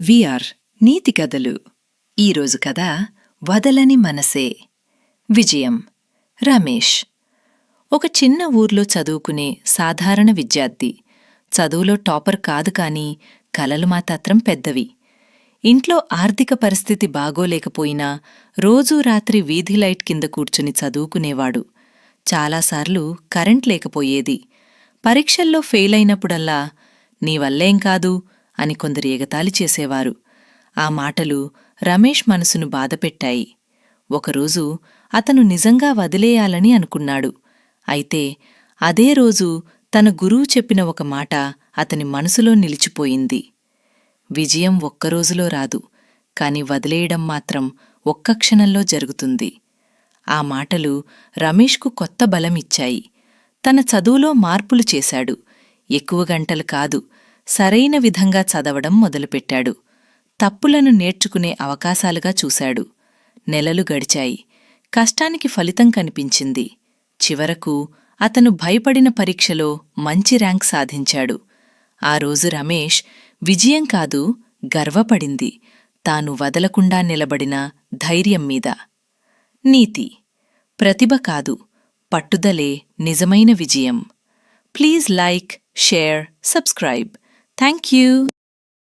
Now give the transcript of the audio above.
VR నీతి కథలు. ఈరోజు కథ వదలని మనసే. విజయం. రమేష్ ఒక చిన్న ఊర్లో చదువుకునే సాధారణ విద్యార్థి. చదువులో టాపర్ కాదు కాని కలలు మాత్రం పెద్దవి. ఇంట్లో ఆర్థిక పరిస్థితి బాగోలేకపోయినా రోజూ రాత్రి వీధి లైట్ కింద కూర్చుని చదువుకునేవాడు. చాలాసార్లు కరెంట్ లేకపోయేది. పరీక్షల్లో ఫెయిలైనప్పుడల్లా నీవల్లేం కాదు అని కొందరు ఎగతాళి చేసేవారు. ఆ మాటలు రమేష్ మనసును బాధపెట్టాయి. ఒకరోజు అతను నిజంగా వదిలేయాలని అనుకున్నాడు. అయితే అదే రోజు తన గురువు చెప్పిన ఒక మాట అతని మనసులో నిలిచిపోయింది. విజయం ఒక్కరోజులో రాదు, కాని వదిలేయడం మాత్రం ఒక్క క్షణంలో జరుగుతుంది. ఆ మాటలు రమేష్కు కొత్త బలమిచ్చాయి. తన చదువులో మార్పులు చేశాడు. ఎక్కువ గంటలు కాదు, సరైన విధంగా చదవడం మొదలుపెట్టాడు. తప్పులను నేర్చుకునే అవకాశాలుగా చూశాడు. నెలలు గడిచాయి. కష్టానికి ఫలితం కనిపించింది. చివరకు అతను భయపడిన పరీక్షలో మంచి ర్యాంక్ సాధించాడు. ఆ రోజు రమేష్ విజయం కాదు, గర్వపడింది తాను వదలకుండా నిలబడిన ధైర్యం మీద. నీతి: ప్రతిభ కాదు, పట్టుదలే నిజమైన విజయం. Please like, share, subscribe. Thank you.